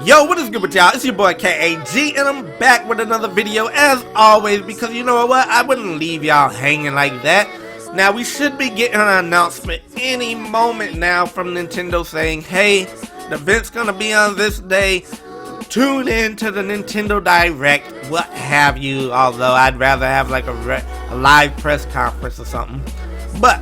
Yo, what is good with y'all? It's your boy KAG, and I'm back with another video as always, because you know what? I wouldn't leave y'all hanging like that. Now, we should be getting an announcement any moment now from Nintendo saying, hey, the event's gonna be on this day. Tune in to the Nintendo Direct, what have you, although I'd rather have like a live press conference or something. But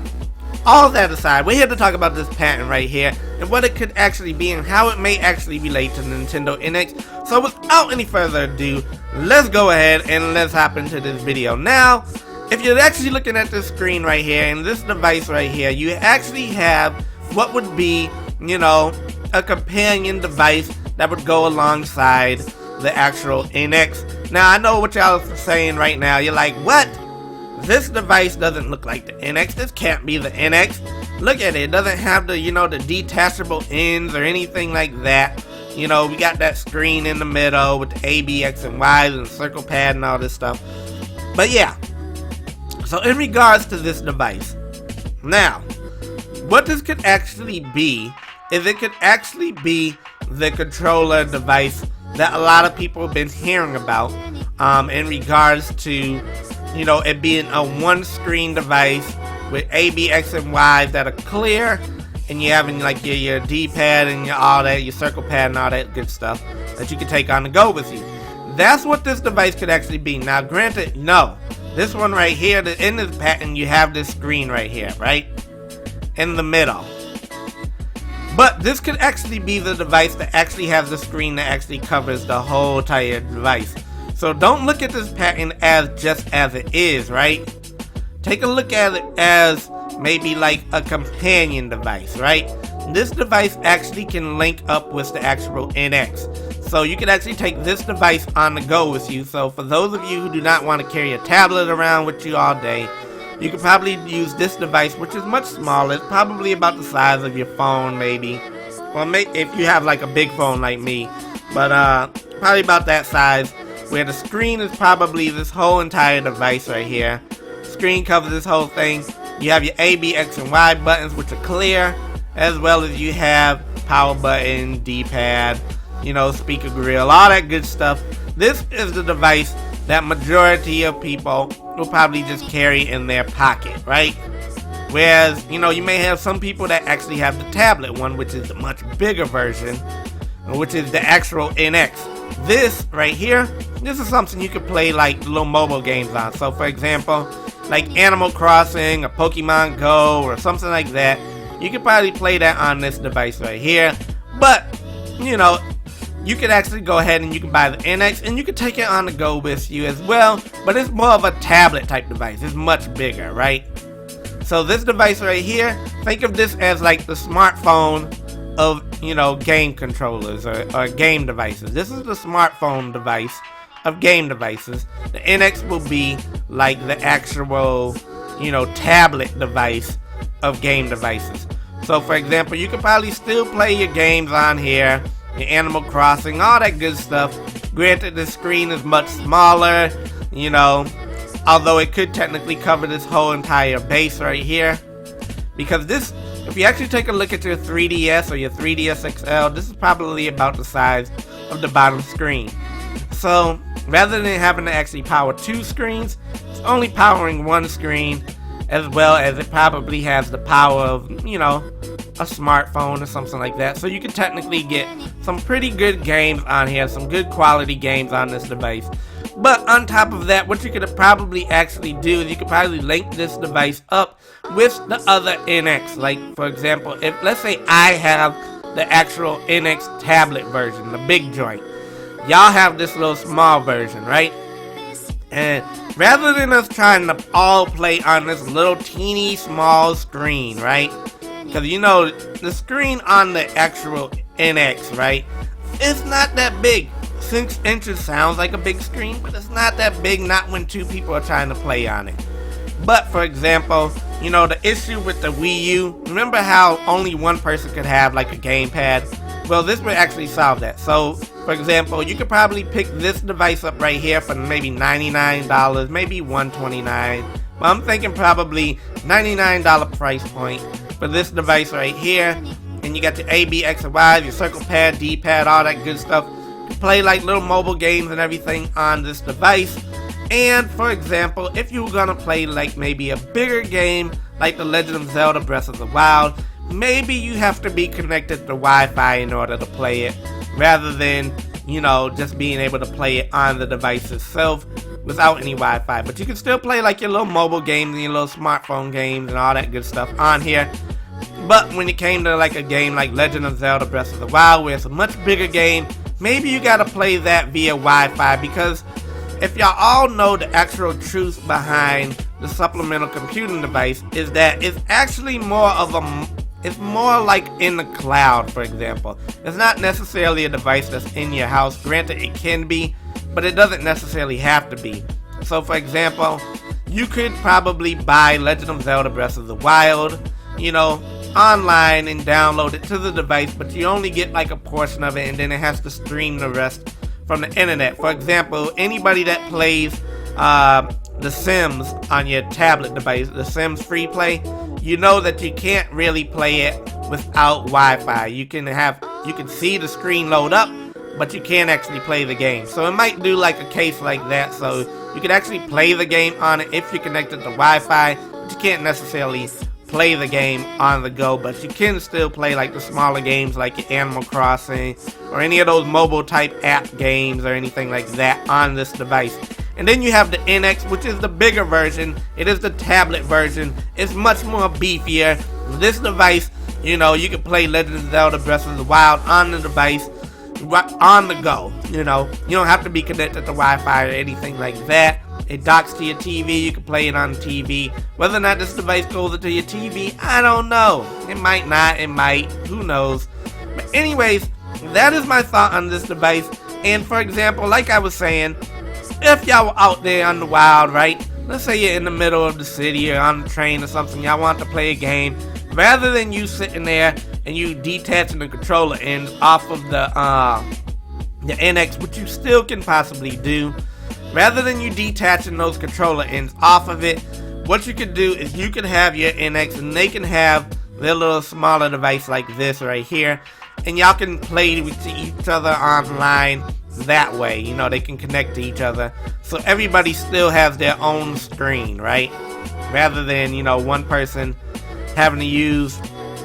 all that aside, we're here to talk about this patent right here and what it could actually be and how it may actually relate to the Nintendo NX. So without any further ado, let's go ahead and let's hop into this video. Now, if you're actually looking at this screen right here and this device right here, you actually have what would be, you know, a companion device that would go alongside the actual NX. Now, I know what y'all are saying right now. You're like, what? This device doesn't look like the NX. This can't be the NX. Look at it. It doesn't have the, you know, the detachable ends or anything like that. You know, we got that screen in the middle with the A, B, X, and Y and circle pad and all this stuff. But yeah. So in regards to this device, now, what this could actually be is it could actually be the controller device that a lot of people have been hearing about in regards to, you know, it being a one-screen device with A, B, X, and Y that are clear, and you having like your D-pad and all that, your circle pad and all that good stuff that you can take on the go with you. That's what this device could actually be. Now, granted, no, this one right here, in this patent, you have this screen right here, right, in the middle. But this could actually be the device that actually has the screen that actually covers the whole entire device. So don't look at this patent as just as it is, right? Take a look at it as maybe like a companion device, right? This device actually can link up with the actual NX. So you can actually take this device on the go with you. So for those of you who do not want to carry a tablet around with you all day, you could probably use this device, which is much smaller. It's probably about the size of your phone, maybe. Well, if you have like a big phone like me. But probably about that size, where the screen is probably this whole entire device right here. Screen covers this whole thing. You have your A, B, X, and Y buttons, which are clear, as well as you have power button, D-pad, you know, speaker grill, all that good stuff. This is the device that majority of people will probably just carry in their pocket, right? Whereas, you know, you may have some people that actually have the tablet one, which is the much bigger version, which is the actual NX. This right here, this is something you could play like little mobile games on. So for example, like Animal Crossing or Pokemon Go or something like that, you could probably play that on this device right here. But, you know, you could actually go ahead and you can buy the NX and you can take it on the go with you as well. But it's more of a tablet type device. It's much bigger, right? So this device right here, think of this as like the smartphone of, you know, game controllers or game devices. This is the smartphone device of game devices. The NX will be like the actual, you know, tablet device of game devices. So for example, you could probably still play your games on here, your Animal Crossing, all that good stuff. Granted, the screen is much smaller, you know, although it could technically cover this whole entire base right here. Because this, if you actually take a look at your 3DS or your 3DS XL, this is probably about the size of the bottom screen. So rather than having to actually power two screens, it's only powering one screen, as well as it probably has the power of, you know, a smartphone or something like that. So you can technically get some pretty good games on here, some good quality games on this device. But on top of that, what you could probably actually do is you could probably link this device up with the other NX. Like, for example, if let's say I have the actual NX tablet version, the big joint. Y'all have this little small version, right? And rather than us trying to all play on this little teeny small screen, right? Because, you know, the screen on the actual NX, right? It's not that big. 6 inches sounds like a big screen, but it's not that big, not when two people are trying to play on it. But for example, you know, the issue with the Wii U, remember how only one person could have like a gamepad? Well, this would actually solve that. So for example, you could probably pick this device up right here for maybe $99, maybe $129. But I'm thinking probably $99 price point for this device right here. and you got your A, B, X, and Y, your circle pad, D pad, all that good stuff. You can play like little mobile games and everything on this device. And for example, if you were gonna play like maybe a bigger game like The Legend of Zelda Breath of the Wild, maybe you have to be connected to Wi-Fi in order to play it, rather than, you know, just being able to play it on the device itself without any Wi-Fi. But you can still play like your little mobile games and your little smartphone games and all that good stuff on here. But when it came to like a game like Legend of Zelda Breath of the Wild, where it's a much bigger game, maybe you gotta play that via Wi-Fi, because if y'all all know, the actual truth behind the supplemental computing device is that it's actually it's more like in the cloud, for example. It's not necessarily a device that's in your house. Granted, it can be, but it doesn't necessarily have to be. So for example, you could probably buy Legend of Zelda Breath of the Wild, you know, online and download it to the device, but you only get like a portion of it, and then it has to stream the rest from the internet. For example, anybody that plays The Sims on your tablet device, The Sims Free Play, you know that you can't really play it without Wi-Fi. You can see the screen load up, but you can't actually play the game. So it might do like a case like that, so you can actually play the game on it if you're connected to Wi-Fi, but you can't necessarily play the game on the go. But you can still play like the smaller games like your Animal Crossing or any of those mobile type app games or anything like that on this device. And then you have the NX, which is the bigger version. It is the tablet version. It's much more beefier. This device, you know, you can play Legend of Zelda Breath of the Wild on the device, on the go. You know, you don't have to be connected to Wi-Fi or anything like that. It docks to your TV. You can play it on the TV. Whether or not this device goes into your TV, I don't know. It might not. It might. Who knows? But anyways, that is my thought on this device. And for example, like I was saying, if y'all were out there on the wild, right? Let's say you're in the middle of the city or on the train or something, y'all want to play a game. Rather than you sitting there and you detaching the controller ends off of the NX, which you still can possibly do, rather than you detaching those controller ends off of it, what you can do is you can have your NX and they can have their little smaller device like this right here, and y'all can play with each other online that way. You know, they can connect to each other, so everybody still has their own screen, right? Rather than, you know, one person having to use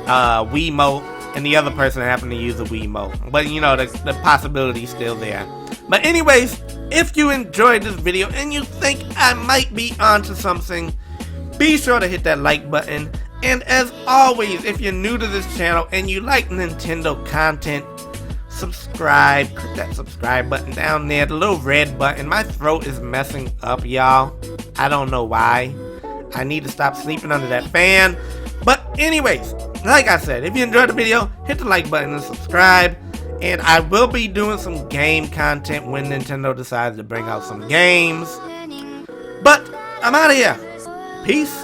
Wiimote and the other person having to use a Wiimote. But you know, the possibility's still there. But anyways, if you enjoyed this video and you think I might be onto something, be sure to hit that like button. And as always, if you're new to this channel and you like Nintendo content, subscribe. Click that subscribe button down there, the little red button. My throat is messing up, y'all. I don't know why. I need to stop sleeping under that fan. But anyways, like I said, if you enjoyed the video, hit the like button and subscribe. And I will be doing some game content when Nintendo decides to bring out some games. But I'm out of here. Peace